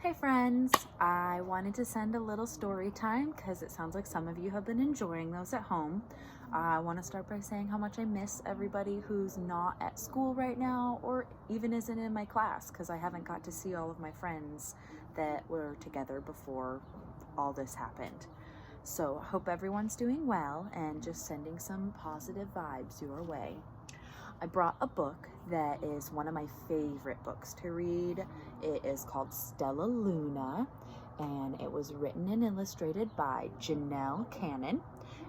Hey friends, I wanted to send a little story time because it sounds like some of you have been enjoying those at home. I want to start by saying how much I miss everybody who's not at school right now or even isn't in my class because I haven't got to see all of my friends that were together before all this happened. So hope everyone's doing well and just sending some positive vibes your way. I brought a book that is one of my favorite books to read. It is called Stellaluna, and it was written and illustrated by Janelle Cannon,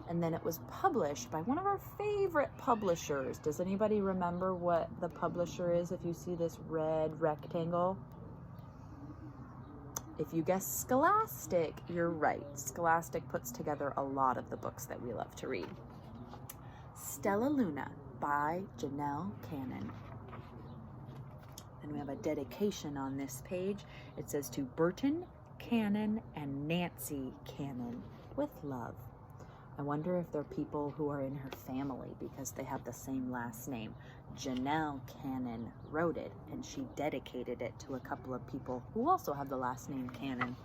and then it was published by one of our favorite publishers. Does anybody remember what the publisher is if you see this red rectangle? If you guess Scholastic, you're right. Scholastic puts together a lot of the books that we love to read. Stellaluna by Janelle Cannon. And we have a dedication on this page. It says to Burton Cannon and Nancy Cannon with love. I wonder if they're people who are in her family because they have the same last name. Janelle Cannon wrote it and she dedicated it to a couple of people who also have the last name Cannon.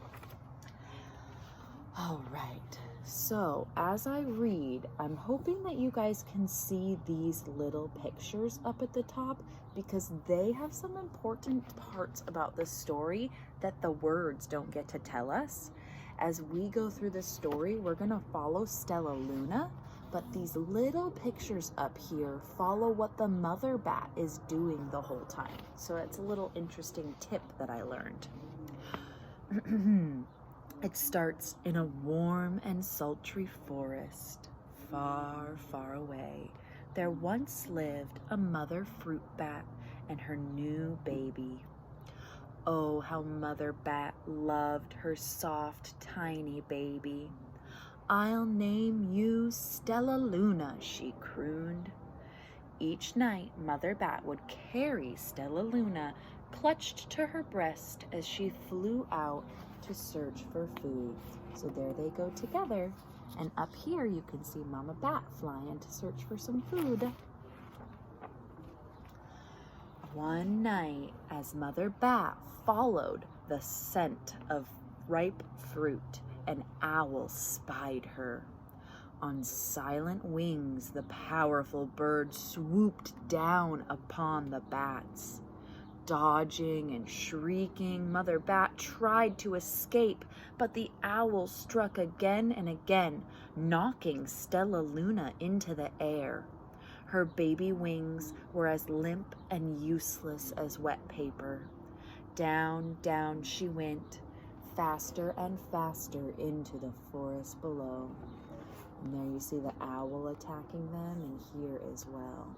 All right, so as I read, I'm hoping that you guys can see these little pictures up at the top because they have some important parts about the story that the words don't get to tell us. As we go through the story, we're gonna follow Stellaluna, but these little pictures up here follow what the mother bat is doing the whole time. So it's a little interesting tip that I learned. It starts in a warm and sultry forest, far, far away. There once lived a mother fruit bat and her new baby. Oh, how Mother Bat loved her soft, tiny baby. "I'll name you Stellaluna," she crooned. Each night, Mother Bat would carry Stellaluna clutched to her breast as she flew out to search for food. So there they go together. And up here you can see Mama Bat flying to search for some food. One night, as Mother Bat followed the scent of ripe fruit, an owl spied her. On silent wings, the powerful bird swooped down upon the bats. Dodging and shrieking, Mother Bat tried to escape, but the owl struck again and again, knocking Stellaluna into the air. Her baby wings were as limp and useless as wet paper. Down, down she went, faster and faster into the forest below. And there you see the owl attacking them, and here as well.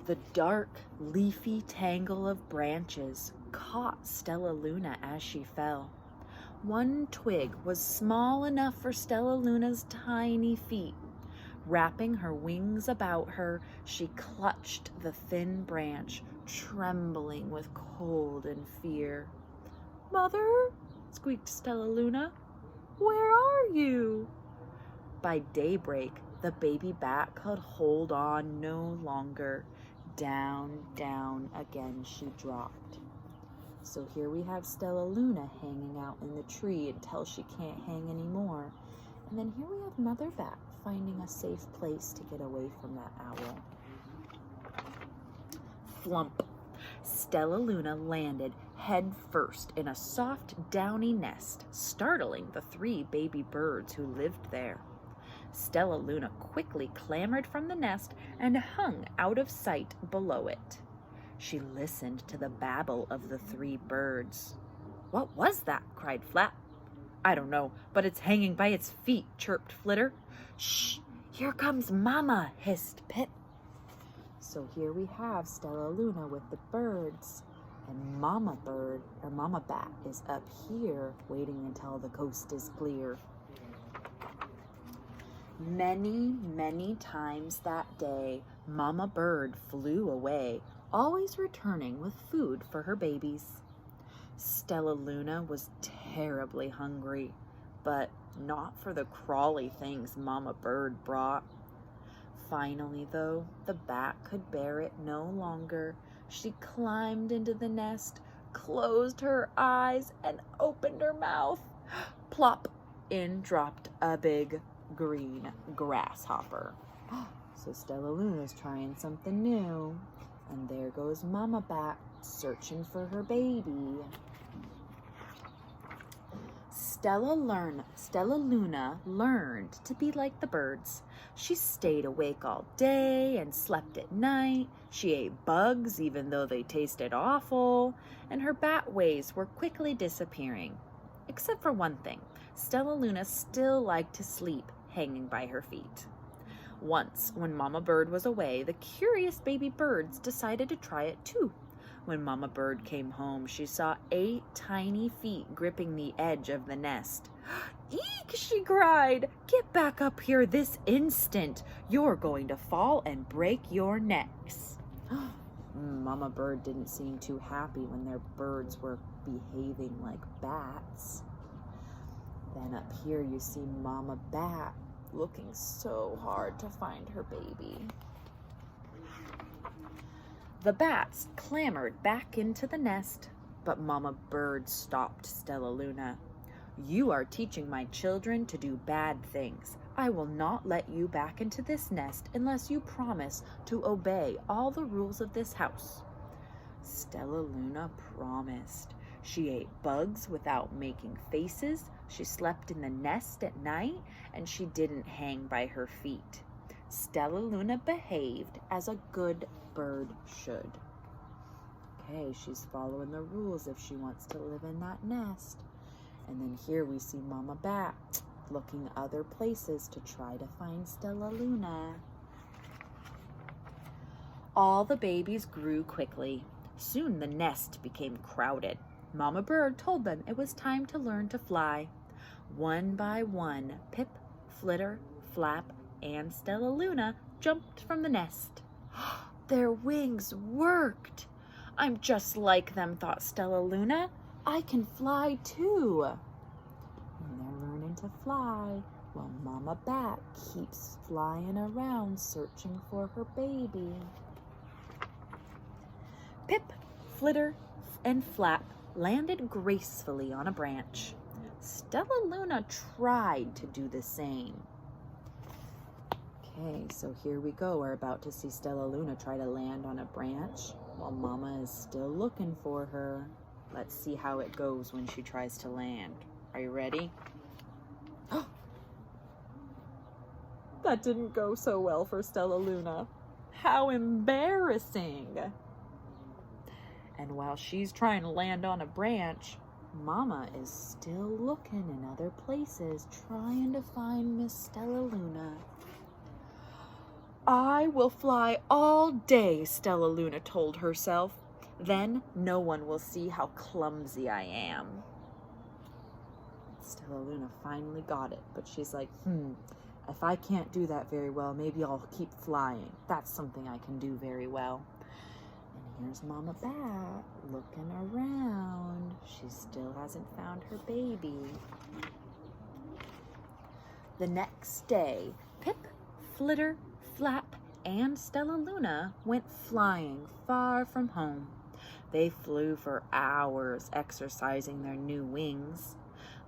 The dark, leafy tangle of branches caught Stellaluna as she fell. One twig was small enough for Stellaluna's tiny feet. Wrapping her wings about her, she clutched the thin branch, trembling with cold and fear. "Mother," squeaked Stellaluna, "where are you?" By daybreak, the baby bat could hold on no longer. Down, down again she dropped. So here we have Stellaluna hanging out in the tree until she can't hang anymore. And then here we have Mother Bat finding a safe place to get away from that owl. Flump! Stellaluna landed head first in a soft, downy nest, startling the 3 baby birds who lived there. Stellaluna quickly clambered from the nest and hung out of sight below it. She listened to the babble of the 3 birds. "What was that?" cried Flap. "I don't know, but it's hanging by its feet," chirped Flitter. "Shh! Here comes Mama!" hissed Pip. So here we have Stellaluna with the birds, and Mama Bat is up here waiting until the coast is clear. Many, many times that day, Mama Bird flew away, always returning with food for her babies. Stellaluna was terribly hungry, but not for the crawly things Mama Bird brought. Finally, though, the bat could bear it no longer. She climbed into the nest, closed her eyes, and opened her mouth. Plop! In dropped a big green grasshopper. So Stellaluna's trying something new. And there goes Mama Bat searching for her baby. Stellaluna learned to be like the birds. She stayed awake all day and slept at night. She ate bugs even though they tasted awful. And her bat ways were quickly disappearing. Except for one thing. Stellaluna still liked to sleep hanging by her feet. Once, when Mama Bird was away, the curious baby birds decided to try it too. When Mama Bird came home, she saw 8 tiny feet gripping the edge of the nest. "Eek!" she cried. "Get back up here this instant. You're going to fall and break your necks." Mama Bird didn't seem too happy when their birds were behaving like bats. Then up here you see Mama Bat looking so hard to find her baby. The bats clambered back into the nest, but Mama Bird stopped Stellaluna. "You are teaching my children to do bad things. I will not let you back into this nest unless you promise to obey all the rules of this house." Stellaluna promised. She ate bugs without making faces, she slept in the nest at night, and she didn't hang by her feet. Stellaluna behaved as a good bird should. Okay, she's following the rules if she wants to live in that nest. And then here we see Mama Bat looking other places to try to find Stellaluna. All the babies grew quickly. Soon the nest became crowded. Mama Bird told them it was time to learn to fly. One by one, Pip, Flitter, Flap, and Stellaluna jumped from the nest. Their wings worked! "I'm just like them," thought Stellaluna. "I can fly too." And they're learning to fly while Mama Bat keeps flying around searching for her baby. Pip, Flitter, and Flap landed gracefully on a branch. Stellaluna tried to do the same. Okay, so here we go. We're about to see Stellaluna try to land on a branch while Mama is still looking for her. Let's see how it goes when she tries to land. Are you ready? That didn't go so well for Stellaluna. How embarrassing! And while she's trying to land on a branch, Mama is still looking in other places, trying to find Miss Stellaluna. "I will fly all day," Stellaluna told herself. "Then no one will see how clumsy I am." Stellaluna finally got it, but she's like, if I can't do that very well, maybe I'll keep flying. That's something I can do very well. And here's Mama Bat looking around. She still hasn't found her baby. The next day, Pip, Flitter, Flap, and Stellaluna went flying far from home. They flew for hours, exercising their new wings.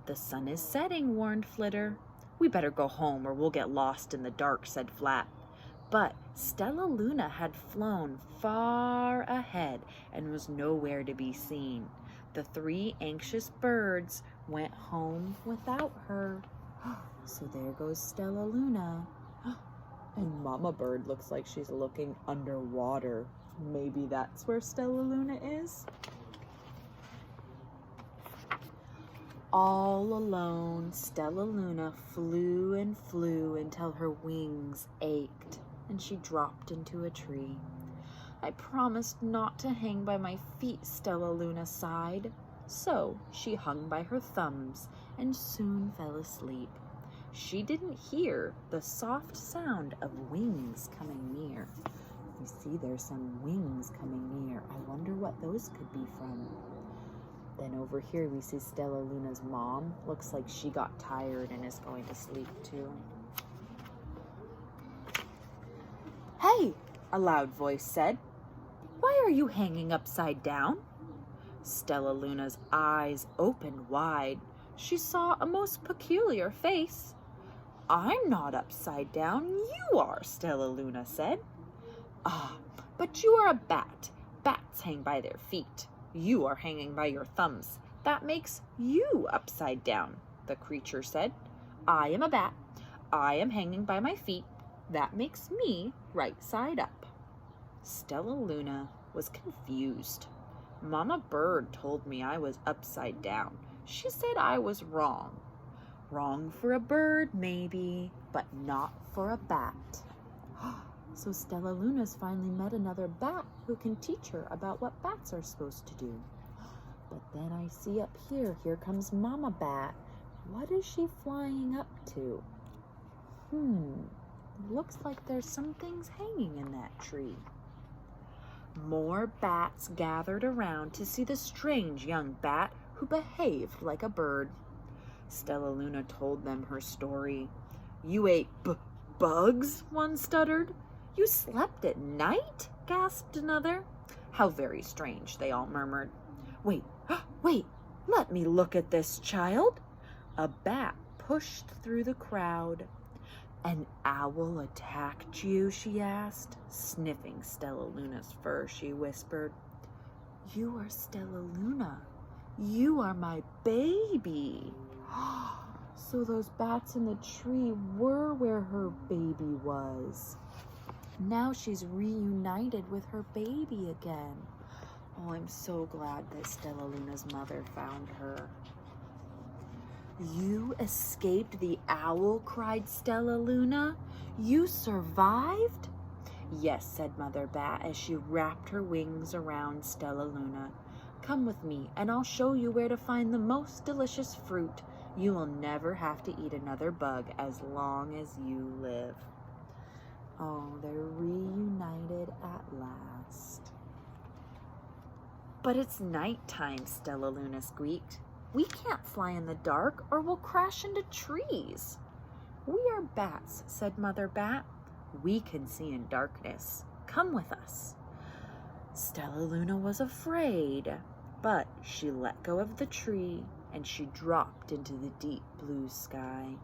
"The sun is setting," warned Flitter. "We better go home or we'll get lost in the dark," said Flap. But Stellaluna had flown far ahead and was nowhere to be seen. The 3 anxious birds went home without her. So there goes Stellaluna. And Mama Bird looks like she's looking underwater. Maybe that's where Stellaluna is? All alone, Stellaluna flew and flew until her wings ached and she dropped into a tree. "I promised not to hang by my feet," Stellaluna sighed. So she hung by her thumbs and soon fell asleep. She didn't hear the soft sound of wings coming near. You see there's some wings coming near. I wonder what those could be from. Then over here we see Stellaluna's mom. Looks like she got tired and is going to sleep too. "Hey," a loud voice said. "Why Why are you hanging upside down?" Stellaluna's eyes opened wide. She saw a most peculiar face. "I'm not upside down, you are," Stellaluna said. "Ah, but you are a bat. Bats hang by their feet. You are hanging by your thumbs. That makes you upside down," the creature said. "I am a bat. I am hanging by my feet. That makes me right side up." Stellaluna was confused. "Mama Bird told me I was upside down. She said I was wrong." Wrong for a bird, maybe, but not for a bat. So Stellaluna's finally met another bat who can teach her about what bats are supposed to do. But then I see up here comes Mama Bat. What is she flying up to? Looks like there's some things hanging in that tree. More bats gathered around to see the strange young bat who behaved like a bird. Stellaluna told them her story. "You ate bugs?" one stuttered. "You slept at night?" gasped another. "How very strange," they all murmured. Wait, let me look at this child." A bat pushed through the crowd. "An owl attacked you?" she asked. Sniffing Stellaluna's fur, she whispered. "You are Stellaluna. You are my baby." So those bats in the tree were where her baby was. Now she's reunited with her baby again. Oh, I'm so glad that Stellaluna's mother found her. "You escaped the owl?" cried Stellaluna. "You survived?" "Yes," said Mother Bat as she wrapped her wings around Stellaluna. "Come with me and I'll show you where to find the most delicious fruit. You will never have to eat another bug as long as you live." Oh, they're reunited at last. "But it's nighttime," Stellaluna squeaked. "We can't fly in the dark or we'll crash into trees." "We are bats," said Mother Bat. "We can see in darkness. Come with us." Stellaluna was afraid, but she let go of the tree and she dropped into the deep blue sky.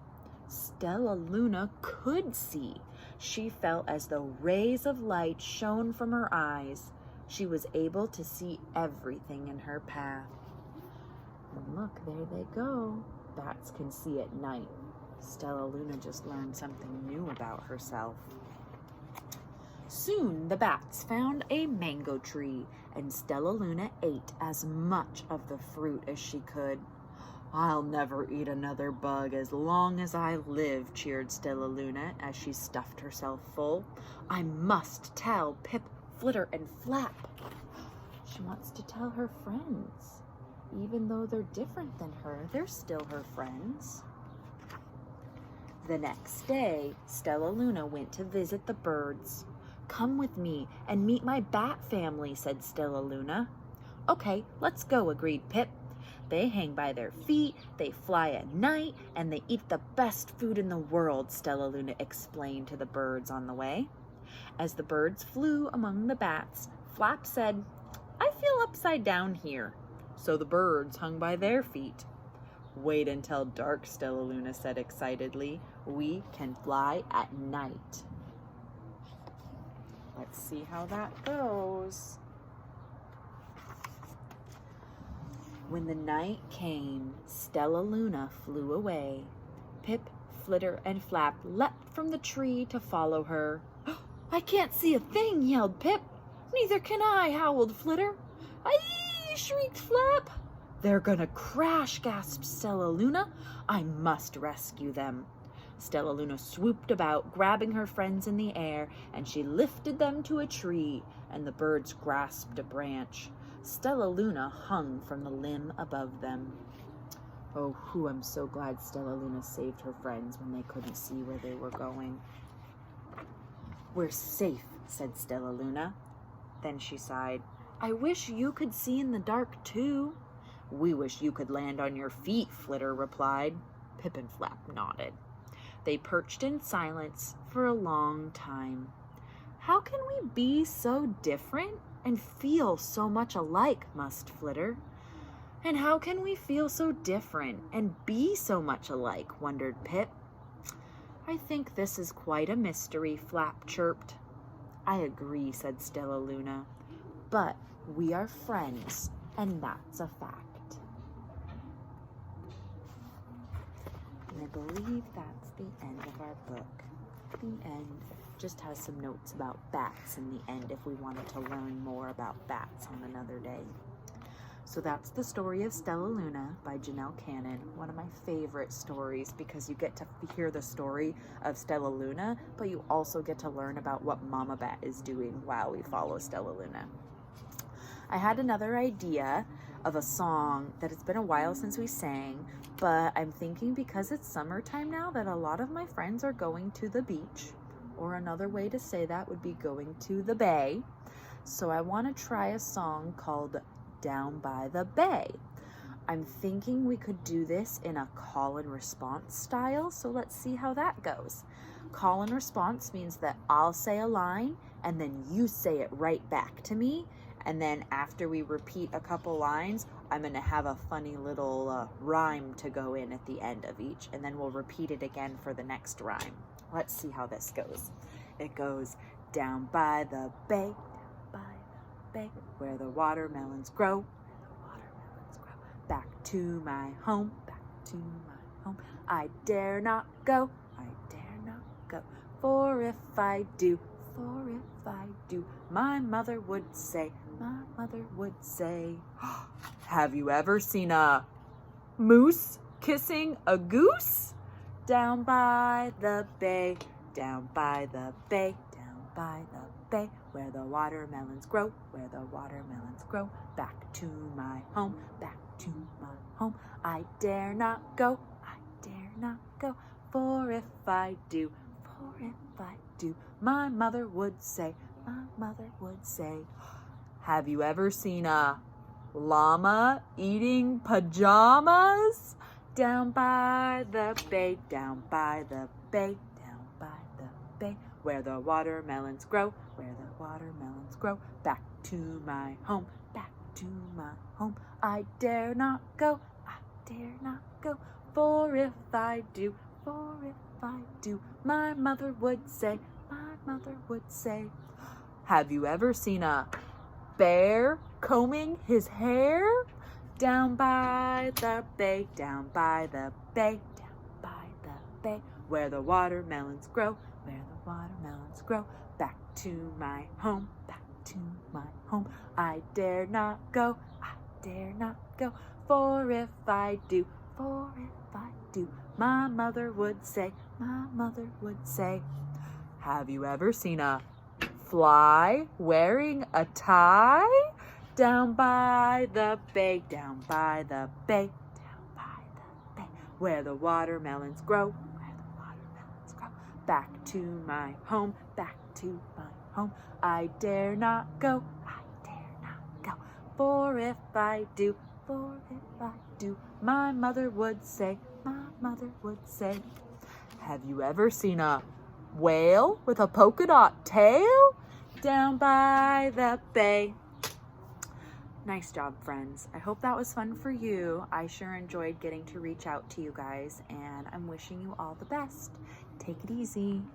Stellaluna could see. She felt as though rays of light shone from her eyes. She was able to see everything in her path. And look, there they go. Bats can see at night. Stellaluna just learned something new about herself. Soon the bats found a mango tree, and Stellaluna ate as much of the fruit as she could. "I'll never eat another bug as long as I live," cheered Stellaluna as she stuffed herself full. "I must tell Pip, Flitter, and Flap." She wants to tell her friends. Even though they're different than her, they're still her friends. The next day, Stellaluna went to visit the birds. "Come with me and meet my bat family," said Stellaluna. "Okay, let's go," agreed Pip. "They hang by their feet, they fly at night, and they eat the best food in the world," Stellaluna explained to the birds on the way. As the birds flew among the bats, Flap said, "I feel upside down here." So the birds hung by their feet. "Wait until dark," Stellaluna said excitedly. "We can fly at night." Let's see how that goes. When the night came, Stellaluna flew away. Pip, Flitter, and Flap leapt from the tree to follow her. "I can't see a thing," yelled Pip. "Neither can I," howled Flitter. "Aye!" shrieked Flap. "They're gonna crash," gasped Stellaluna. "I must rescue them." Stellaluna swooped about, grabbing her friends in the air, and she lifted them to a tree, and the birds grasped a branch. Stellaluna hung from the limb above them. Oh, I'm so glad Stellaluna saved her friends when they couldn't see where they were going. "We're safe," said Stellaluna. Then she sighed. "I wish you could see in the dark too." "We wish you could land on your feet," Flitter replied. Pip and Flap nodded. They perched in silence for a long time. "How can we be so different?" and feel so much alike, mused Flitter. And how can we feel so different and be so much alike, wondered Pip. I think this is quite a mystery, Flap chirped. I agree, said Stellaluna, but we are friends, and that's a fact. And I believe that's the end of our book. The end just has some notes about bats in the end if we wanted to learn more about bats on another day. So that's the story of Stellaluna by Janelle Cannon, one of my favorite stories because you get to hear the story of Stellaluna, but you also get to learn about what Mama Bat is doing while we follow Stellaluna. I had another idea of a song that it's been a while since we sang, but I'm thinking because it's summertime now that a lot of my friends are going to the beach, or another way to say that would be going to the bay. So I want to try a song called Down by the Bay. I'm thinking we could do this in a call and response style, so let's see how that goes. Call and response means that I'll say a line and then you say it right back to me, and then after we repeat a couple lines, I'm going to have a funny little rhyme to go in at the end of each, and then we'll repeat it again for the next rhyme. Let's see how this goes. It goes, down by the bay, where the watermelons grow, back to my home, I dare not go, for if I do, my mother would say, have you ever seen a moose kissing a goose? Down by the bay, where the watermelons grow, back to my home, I dare not go, for if I do, my mother would say, have you ever seen a llama eating pajamas? Down by the bay, where the watermelons grow, back to my home, I dare not go, for if I do, my mother would say, have you ever seen a bear combing his hair? Down by the bay, where the watermelons grow, back to my home, I dare not go, for if I do, my mother would say, have you ever seen a fly wearing a tie? Down by the bay, where the watermelons grow, back to my home, I dare not go, for if I do, my mother would say, have you ever seen a whale with a polka dot tail? Down by the bay. Nice job, friends. I hope that was fun for you. I sure enjoyed getting to reach out to you guys, and I'm wishing you all the best. Take it easy.